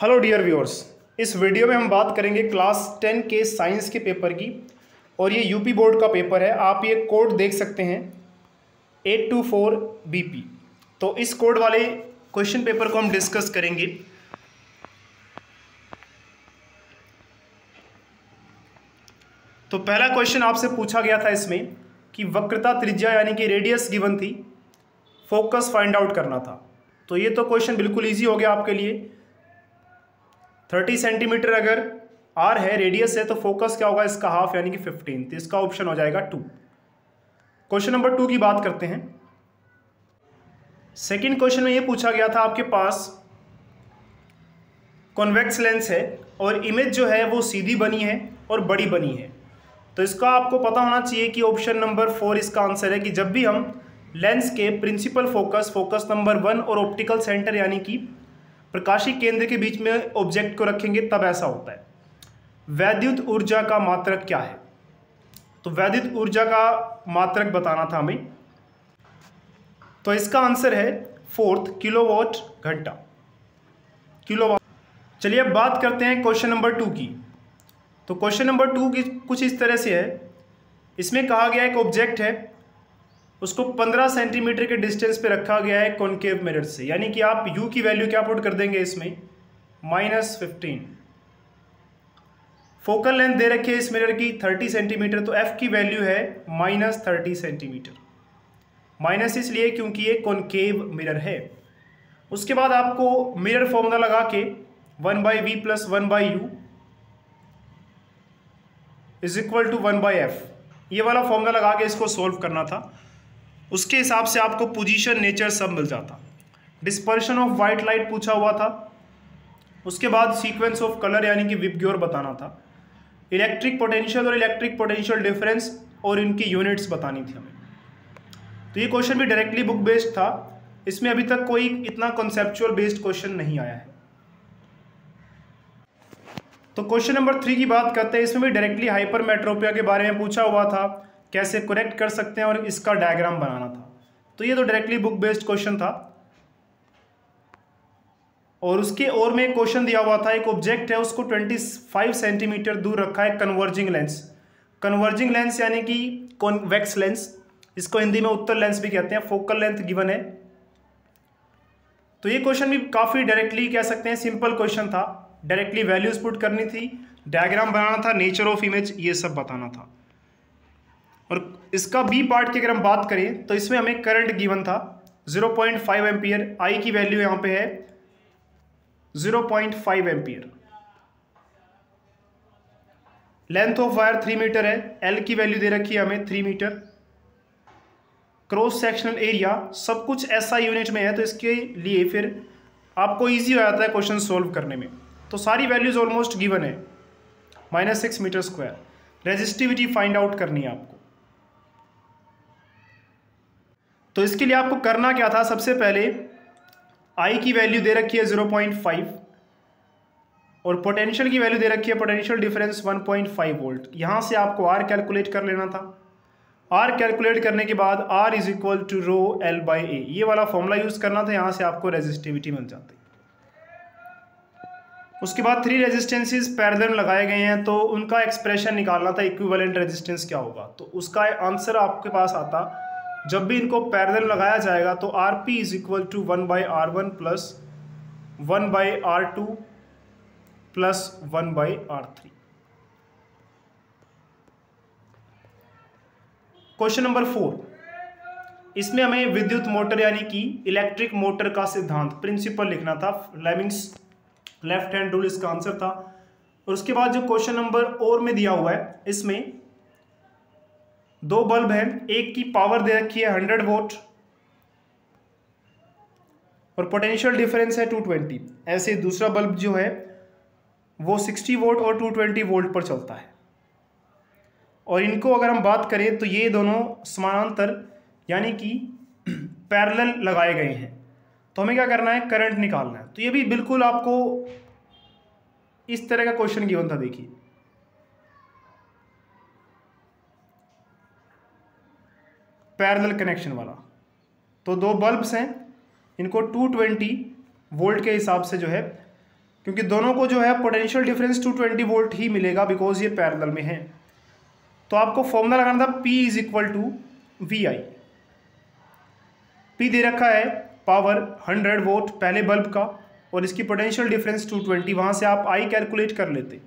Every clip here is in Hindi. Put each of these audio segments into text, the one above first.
हेलो डियर व्यूअर्स, इस वीडियो में हम बात करेंगे क्लास 10 के साइंस के पेपर की। और ये यूपी बोर्ड का पेपर है। आप ये कोड देख सकते हैं 824BP। तो इस कोड वाले क्वेश्चन पेपर को हम डिस्कस करेंगे। तो पहला क्वेश्चन आपसे पूछा गया था इसमें कि वक्रता त्रिज्या यानी कि रेडियस गिवन थी, फोकस फाइंड आउट करना था। तो ये तो क्वेश्चन बिल्कुल ईजी हो गया आपके लिए। 30 सेंटीमीटर अगर आर है, रेडियस है, तो फोकस क्या होगा इसका हाफ यानी कि 15। तो इसका ऑप्शन हो जाएगा 2। क्वेश्चन नंबर 2 की बात करते हैं। सेकंड क्वेश्चन में ये पूछा गया था आपके पास कॉन्वेक्स लेंस है और इमेज जो है वो सीधी बनी है और बड़ी बनी है। तो इसका आपको पता होना चाहिए कि ऑप्शन नंबर 4 इसका आंसर है कि जब भी हम लेंस के प्रिंसिपल फोकस नंबर 1 और ऑप्टिकल सेंटर यानी कि प्रकाशिक केंद्र के बीच में ऑब्जेक्ट को रखेंगे तब ऐसा होता है। वैद्युत ऊर्जा का मात्रक क्या है? तो वैद्युत ऊर्जा का मात्रक बताना था हमें। तो इसका आंसर है 4 किलोवाट घंटा, किलोवाट। चलिए अब बात करते हैं क्वेश्चन नंबर 2 की। तो क्वेश्चन नंबर 2 की कुछ इस तरह से है। इसमें कहा गया एक ऑब्जेक्ट है, उसको 15 सेंटीमीटर के डिस्टेंस पे रखा गया है कॉनकेव मिरर से, यानी कि आप u की वैल्यू क्या पुट कर देंगे इसमें -15। फोकल लेंथ दे रखी है इस मिरर की 30 सेंटीमीटर, तो f की वैल्यू है -30 सेंटीमीटर। माइनस इसलिए क्योंकि ये कॉनकेव मिरर है। उसके बाद आपको मिरर फॉर्मूला लगा के 1/v + 1/u = 1/f, ये वाला फॉर्मूला लगा के इसको सोल्व करना था। उसके हिसाब से आपको पोजीशन, नेचर सब मिल जाता। डिस्पर्शन ऑफ वाइट लाइट पूछा हुआ था। उसके बाद सीक्वेंस ऑफ कलर यानी कि विबग्योर बताना था। इलेक्ट्रिक पोटेंशियल और इलेक्ट्रिक पोटेंशियल डिफरेंस और इनकी यूनिट्स बतानी थी हमें। तो ये क्वेश्चन भी डायरेक्टली बुक बेस्ड था। इसमें अभी तक कोई इतना कॉन्सेप्चुअल बेस्ड क्वेश्चन नहीं आया है। तो क्वेश्चन नंबर 3 की बात करते हैं। इसमें भी डायरेक्टली हाइपरमेट्रोपिया के बारे में पूछा हुआ था, कैसे करेक्ट कर सकते हैं और इसका डायग्राम बनाना था। तो ये तो डायरेक्टली बुक बेस्ड क्वेश्चन था। और उसके और में एक क्वेश्चन दिया हुआ था, एक ऑब्जेक्ट है उसको 25 सेंटीमीटर दूर रखा है कन्वर्जिंग लेंस। कन्वर्जिंग लेंस यानी कि कॉन्वेक्स लेंस, इसको हिंदी में उत्तल लेंस भी कहते हैं। फोकल लेंथ गिवन है। तो ये क्वेश्चन भी काफ़ी डायरेक्टली कह सकते हैं सिंपल क्वेश्चन था। डायरेक्टली वैल्यूज पुट करनी थी, डायग्राम बनाना था, नेचर ऑफ इमेज ये सब बताना था। और इसका बी पार्ट की अगर हम बात करें तो इसमें हमें करंट गिवन था 0.5 एम्पियर। आई की वैल्यू यहाँ पे है 0.5 ampere. Length of wire 3 metre है। एल की वैल्यू दे रखी है हमें 3 मीटर। क्रॉस सेक्शनल एरिया सब कुछ ऐसा यूनिट में है, तो इसके लिए फिर आपको इजी हो जाता है क्वेश्चन सोल्व करने में। तो सारी वैल्यूज ऑलमोस्ट गिवन है। -6 metre square. Resistivity find out करनी है आपको। तो इसके लिए आपको करना क्या था, सबसे पहले आई की वैल्यू दे रखी है 0.5 और पोटेंशियल की वैल्यू दे रखी है पोटेंशियल डिफरेंस 1.5 वोल्ट। यहाँ से आपको आर कैलकुलेट कर लेना था। आर कैलकुलेट करने के बाद R = ρl/a, ये वाला फॉर्मूला यूज करना था। यहाँ से आपको रेजिस्टिविटी मिल जाती। उसके बाद 3 रेजिस्टेंसेस पैरेलल लगाए गए हैं, तो उनका एक्सप्रेशन निकालना था, इक्विवेलेंट रेजिस्टेंस क्या होगा। तो उसका आंसर आपके पास आता, जब भी इनको पैरेलल लगाया जाएगा तो Rp = 1/R1 + 1/R2 + 1/R3। Question number 4, इसमें हमें विद्युत मोटर यानी कि इलेक्ट्रिक मोटर का सिद्धांत, प्रिंसिपल लिखना था। लेमिंग्स लेफ्ट हैंड रूल इसका आंसर था। और उसके बाद जो क्वेश्चन नंबर और में दिया हुआ है, इसमें 2 बल्ब हैं, एक की पावर दे रखी है 100 वोल्ट और पोटेंशियल डिफरेंस है 220। ऐसे दूसरा बल्ब जो है वो 60 वोल्ट और 220 वोल्ट पर चलता है। और इनको अगर हम बात करें तो ये दोनों समानांतर यानी कि पैरेलल लगाए गए हैं। तो हमें क्या करना है, करंट निकालना है। तो ये भी बिल्कुल आपको इस तरह का क्वेश्चन गिवन था। देखिए पैरेलल कनेक्शन वाला। तो 2 बल्ब्स हैं, इनको 220 वोल्ट के हिसाब से जो है क्योंकि दोनों को जो है पोटेंशियल डिफरेंस 220 वोल्ट ही मिलेगा बिकॉज ये पैरेलल में है। तो आपको फॉर्मूला लगाना था P is equal to V I. P दे रखा है पावर 100 वोल्ट पहले बल्ब का और इसकी पोटेंशियल डिफरेंस 220, वहाँ से आप I कैलकुलेट कर लेते।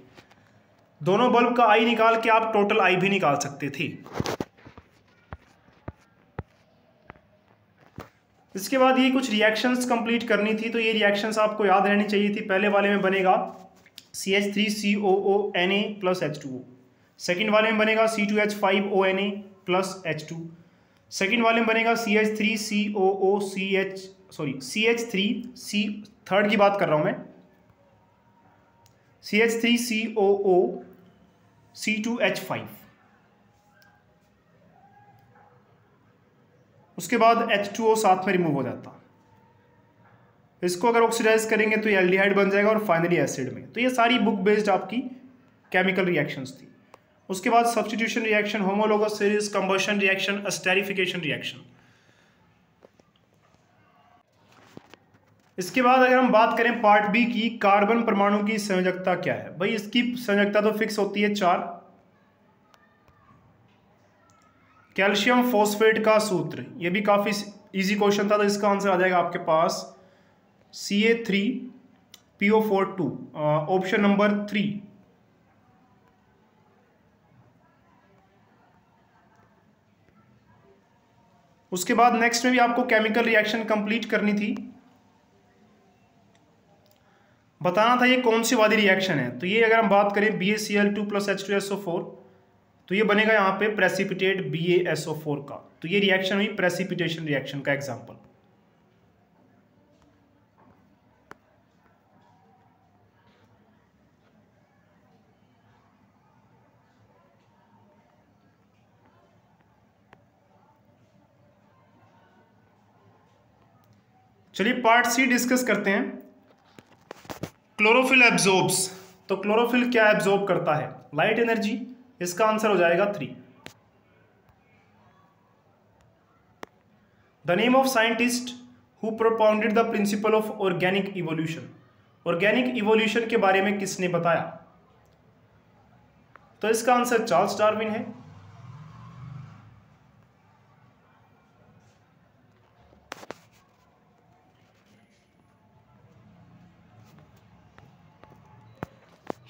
दोनों बल्ब का I निकाल के आप टोटल I भी निकाल सकते थे। इसके बाद ये कुछ रिएक्शंस कंप्लीट करनी थी, तो ये रिएक्शंस आपको याद रहनी चाहिए थी। पहले वाले में बनेगा CH3COONA प्लस H2O, सेकेंड वाले में बनेगा C2H5ONA प्लस H2, सेकेंड वाले में बनेगा CH3 थर्ड की बात कर रहा हूँ मैं, CH3COO C2H5। उसके बाद H2O साथ में रिमूव हो जाता। इसको अगर ऑक्सीडाइज करेंगे तो ये एल्डिहाइड बन जाएगा और फाइनली एसिड में। तो ये सारी बुक बेस्ड आपकी केमिकल रिएक्शंस थी। उसके बाद substitution reaction, homologous series, combustion reaction, esterification reaction. इसके बाद अगर हम बात करें पार्ट बी की, कार्बन परमाणु की संयोजकता क्या है। भाई इसकी संयोजकता तो फिक्स होती है 4। कैल्शियम फॉस्फेट का सूत्र, ये भी काफी इजी क्वेश्चन था, तो इसका आंसर आ जाएगा आपके पास Ca3PO4 2, ऑप्शन नंबर 3। उसके बाद नेक्स्ट में भी आपको केमिकल रिएक्शन कंप्लीट करनी थी। बताना था ये कौन सी वाली रिएक्शन है। तो ये अगर हम बात करें BaCl2 प्लस H2SO4, तो ये बनेगा यहाँ पे प्रेसिपिटेट BaSO4 का। तो ये रिएक्शन हुई प्रेसिपिटेशन रिएक्शन का एग्जाम्पल। चलिए पार्ट सी डिस्कस करते हैं। Chlorophyll absorbs. तो क्लोरोफिल क्या एब्जॉर्ब करता है? Light energy. इसका आंसर हो जाएगा 3। The name of scientist who propounded the principle of organic evolution. Organic evolution के बारे में किसने बताया? तो इसका आंसर चार्ल्स डार्विन है।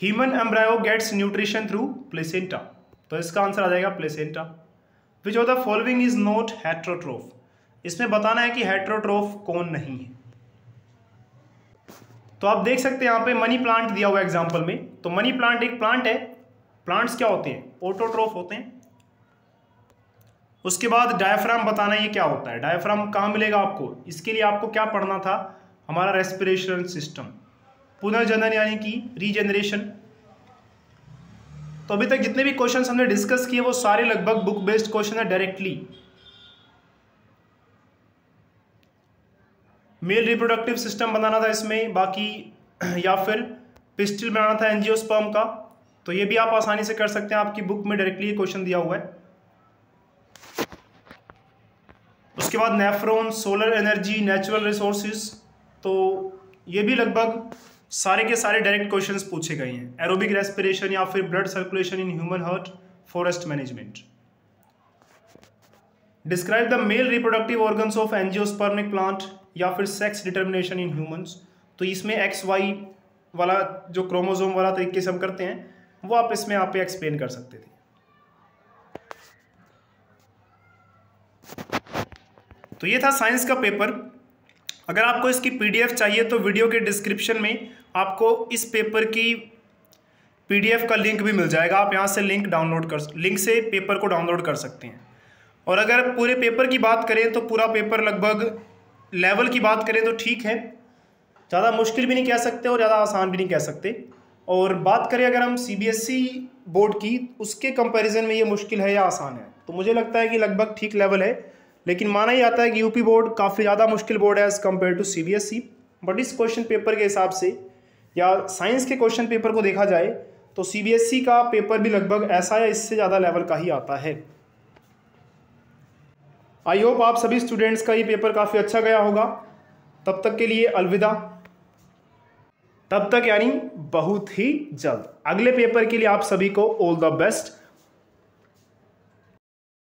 Human embryo gets nutrition through placenta. तो इसका आंसर आ जाएगा placenta. Which of the following is not हेट्रोट्रोफ। इसमें बताना है कि हेट्रोट्रोफ कौन नहीं है। तो आप देख सकते हैं यहाँ पे मनी प्लांट दिया हुआ एग्जांपल में। तो मनी प्लांट एक प्लांट है। प्लांट्स क्या होते हैं? ऑटोट्रोफ होते हैं। उसके बाद डायफ्राम बताना ये क्या होता है। डायफ्राम कहाँ मिलेगा आपको? इसके लिए आपको क्या पढ़ना था? हमारा रेस्पिरेशन सिस्टम, पुनर्जनन यानी कि रीजनरेशन। तो अभी तक जितने भी क्वेश्चंस हमने डिस्कस किए वो सारे लगभग बुक बेस्ड क्वेश्चन है डायरेक्टली। मेल रिप्रोडक्टिव सिस्टम बनाना था इसमें, बाकी या फिर पिस्टिल बनाना था एंजियोस्पर्म का। तो ये भी आप आसानी से कर सकते हैं, आपकी बुक में डायरेक्टली ये क्वेश्चन दिया हुआ है। उसके बाद nephron, solar energy, natural resources. तो ये भी लगभग सारे के सारे डायरेक्ट क्वेश्चंस पूछे गए हैं। एरोबिक रेस्पिरेशन या फिर blood circulation in human heart, forest management. Describe the male reproductive organs of angiospermic plant या फिर सेक्स डिटर्मिनेशन इन ह्यूमंस। तो इसमें XY वाला जो क्रोमोसोम वाला तरीके से हम करते हैं वो आप इसमें यहाँ पे एक्सप्लेन कर सकते थे। तो ये था साइंस का पेपर। अगर आपको इसकी PDF चाहिए तो वीडियो के डिस्क्रिप्शन में आपको इस पेपर की PDF का लिंक भी मिल जाएगा। आप यहाँ से लिंक से पेपर को डाउनलोड कर सकते हैं। और अगर पूरे पेपर की बात करें तो पूरा पेपर लगभग लेवल की बात करें तो ठीक है, ज़्यादा मुश्किल भी नहीं कह सकते और ज़्यादा आसान भी नहीं कह सकते। और बात करें अगर हम CBSE बोर्ड की, उसके कंपैरिजन में ये मुश्किल है या आसान है, तो मुझे लगता है कि लगभग ठीक लेवल है। लेकिन माना ही जाता है कि UP बोर्ड काफ़ी ज़्यादा मुश्किल बोर्ड है as compare to CBSE। But इस क्वेश्चन पेपर के हिसाब से या साइंस के क्वेश्चन पेपर को देखा जाए तो CBSE का पेपर भी लगभग ऐसा या इससे ज़्यादा लेवल का ही आता है। आई होप आप सभी स्टूडेंट्स का ये पेपर काफ़ी अच्छा गया होगा। तब तक के लिए अलविदा। तब तक यानी बहुत ही जल्द। अगले पेपर के लिए आप सभी को ऑल द बेस्ट।